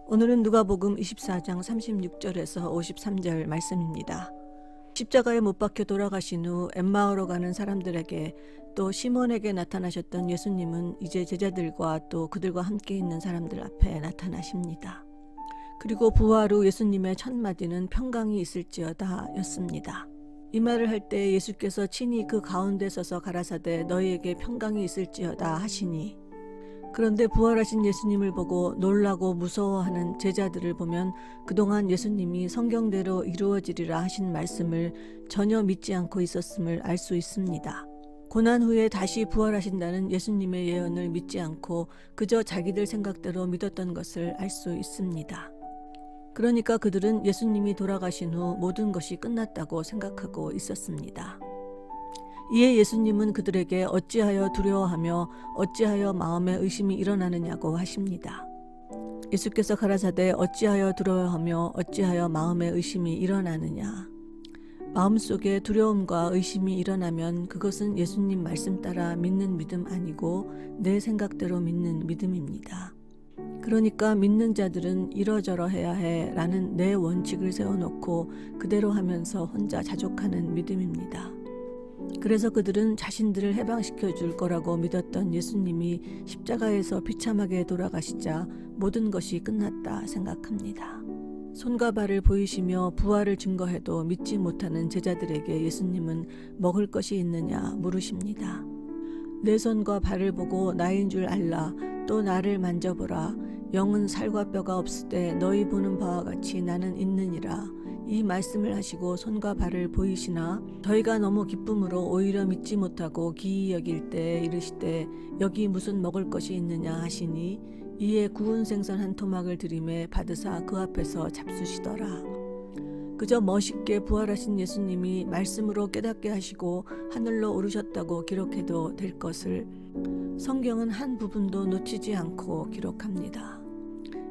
오늘은 누가복음 24장 36절에서 53절 말씀입니다. 십자가에 못 박혀 돌아가신 후 엠마오로 가는 사람들에게 또 시몬에게 나타나셨던 예수님은 이제 제자들과 또 그들과 함께 있는 사람들 앞에 나타나십니다. 그리고 부활 후 예수님의 첫 마디는 평강이 있을지어다 였습니다. 이 말을 할 때 예수께서 친히 그 가운데 서서 가라사대 너희에게 평강이 있을지어다 하시니, 그런데 부활하신 예수님을 보고 놀라고 무서워하는 제자들을 보면 그동안 예수님이 성경대로 이루어지리라 하신 말씀을 전혀 믿지 않고 있었음을 알 수 있습니다. 고난 후에 다시 부활하신다는 예수님의 예언을 믿지 않고 그저 자기들 생각대로 믿었던 것을 알 수 있습니다. 그러니까 그들은 예수님이 돌아가신 후 모든 것이 끝났다고 생각하고 있었습니다. 이에 예수님은 그들에게 어찌하여 두려워하며 어찌하여 마음에 의심이 일어나느냐고 하십니다. 예수께서 가라사대 어찌하여 두려워하며 어찌하여 마음에 의심이 일어나느냐. 마음속에 두려움과 의심이 일어나면 그것은 예수님 말씀 따라 믿는 믿음 아니고 내 생각대로 믿는 믿음입니다. 그러니까 믿는 자들은 이러저러 해야 해 라는 내 원칙을 세워놓고 그대로 하면서 혼자 자족하는 믿음입니다. 그래서 그들은 자신들을 해방시켜 줄 거라고 믿었던 예수님이 십자가에서 비참하게 돌아가시자 모든 것이 끝났다 생각합니다. 손과 발을 보이시며 부활을 증거해도 믿지 못하는 제자들에게 예수님은 먹을 것이 있느냐 물으십니다. 내 손과 발을 보고 나인 줄 알라. 또 나를 만져보라. 영은 살과 뼈가 없을 때 너희 보는 바와 같이 나는 있느니라. 이 말씀을 하시고 손과 발을 보이시나 저희가 너무 기쁨으로 오히려 믿지 못하고 기이 여길 때 이르시되 여기 무슨 먹을 것이 있느냐 하시니, 이에 구운 생선 한 토막을 들이매 받으사 그 앞에서 잡수시더라. 그저 멋있게 부활하신 예수님이 말씀으로 깨닫게 하시고 하늘로 오르셨다고 기록해도 될 것을 성경은 한 부분도 놓치지 않고 기록합니다.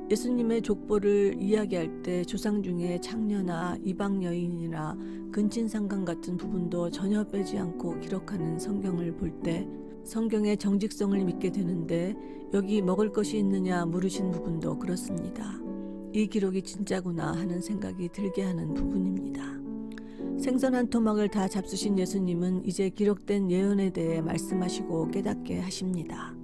예수님의 족보를 이야기할 때 조상 중에 창녀나 이방 여인이나 근친상간 같은 부분도 전혀 빼지 않고 기록하는 성경을 볼 때 성경의 정직성을 믿게 되는데, 여기 먹을 것이 있느냐 물으신 부분도 그렇습니다. 이 기록이 진짜구나 하는 생각이 들게 하는 부분입니다. 생선 한 토막을 다 잡수신 예수님은 이제 기록된 예언에 대해 말씀하시고 깨닫게 하십니다.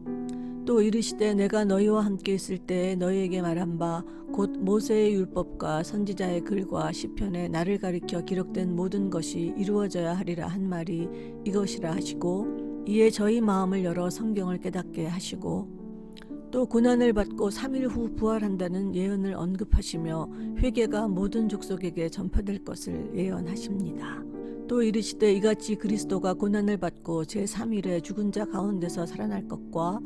또 이르시되 내가 너희와 함께 있을 때에 너희에게 말한 바 곧 모세의 율법과 선지자의 글과 시편에 나를 가리켜 기록된 모든 것이 이루어져야 하리라 한 말이 이것이라 하시고, 이에 저희 마음을 열어 성경을 깨닫게 하시고, 또 고난을 받고 3일 후 부활한다는 예언을 언급하시며 회개가 모든 족속에게 전파될 것을 예언하십니다. 또 이르시되 이같이 그리스도가 고난을 받고 제3일에 죽은 자 가운데서 살아날 것과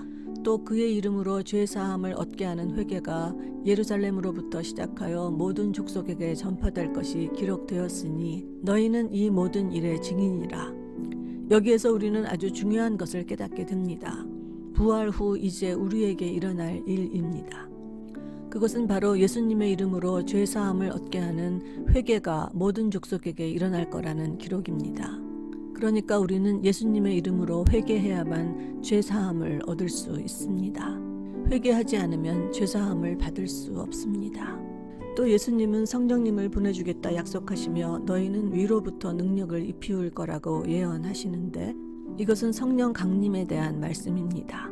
또 그의 이름으로 죄사함을 얻게 하는 회개가 예루살렘으로부터 시작하여 모든 족속에게 전파될 것이 기록되었으니 너희는 이 모든 일의 증인이라. 여기에서 우리는 아주 중요한 것을 깨닫게 됩니다. 부활 후 이제 우리에게 일어날 일입니다. 그것은 바로 예수님의 이름으로 죄사함을 얻게 하는 회개가 모든 족속에게 일어날 거라는 기록입니다. 그러니까 우리는 예수님의 이름으로 회개해야만 죄사함을 얻을 수 있습니다. 회개하지 않으면 죄사함을 받을 수 없습니다. 또 예수님은 성령님을 보내주겠다 약속하시며 너희는 위로부터 능력을 입히울 거라고 예언하시는데, 이것은 성령 강림에 대한 말씀입니다.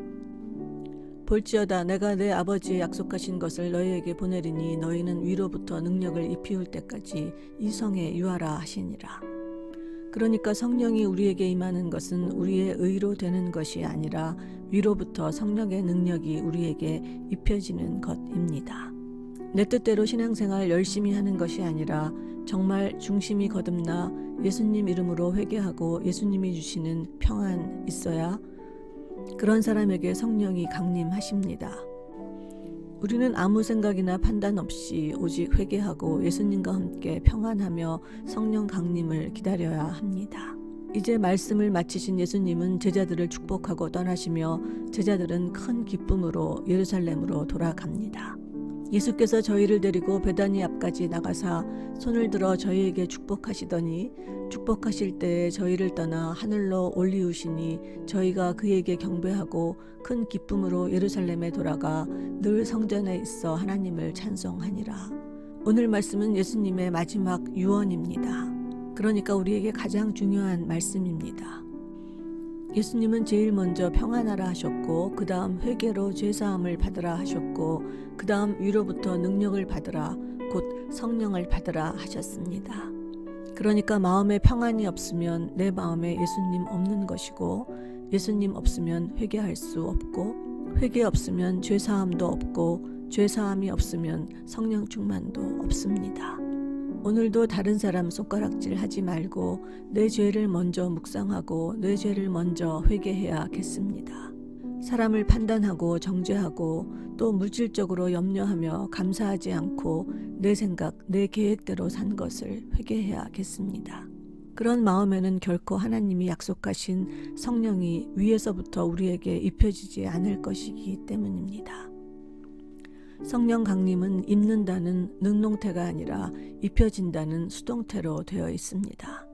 볼지어다 내가 내 아버지의 약속하신 것을 너희에게 보내리니 너희는 위로부터 능력을 입히울 때까지 이 성에 유하라 하시니라. 그러니까 성령이 우리에게 임하는 것은 우리의 의로 되는 것이 아니라 위로부터 성령의 능력이 우리에게 입혀지는 것입니다. 내 뜻대로 신앙생활 열심히 하는 것이 아니라 정말 중심이 거듭나 예수님 이름으로 회개하고 예수님이 주시는 평안 있어야 그런 사람에게 성령이 강림하십니다. 우리는 아무 생각이나 판단 없이 오직 회개하고 예수님과 함께 평안하며 성령 강림을 기다려야 합니다. 이제 말씀을 마치신 예수님은 제자들을 축복하고 떠나시며 제자들은 큰 기쁨으로 예루살렘으로 돌아갑니다. 예수께서 저희를 데리고 베다니 앞까지 나가사 손을 들어 저희에게 축복하시더니 축복하실 때에 저희를 떠나 하늘로 올리우시니 저희가 그에게 경배하고 큰 기쁨으로 예루살렘에 돌아가 늘 성전에 있어 하나님을 찬송하니라. 오늘 말씀은 예수님의 마지막 유언입니다. 그러니까 우리에게 가장 중요한 말씀입니다. 예수님은 제일 먼저 평안하라 하셨고 그 다음 회개로 죄사함을 받으라 하셨고 그 다음 위로부터 능력을 받으라 곧 성령을 받으라 하셨습니다. 그러니까 마음에 평안이 없으면 내 마음에 예수님 없는 것이고 예수님 없으면 회개할 수 없고 회개 없으면 죄사함도 없고 죄사함이 없으면 성령 충만도 없습니다. 오늘도 다른 사람 손가락질 하지 말고 내 죄를 먼저 묵상하고 내 죄를 먼저 회개해야겠습니다. 사람을 판단하고 정죄하고 또 물질적으로 염려하며 감사하지 않고 내 생각, 내 계획대로 산 것을 회개해야겠습니다. 그런 마음에는 결코 하나님이 약속하신 성령이 위에서부터 우리에게 입혀지지 않을 것이기 때문입니다. 성령 강림은 입는다는 능동태가 아니라 입혀진다는 수동태로 되어 있습니다.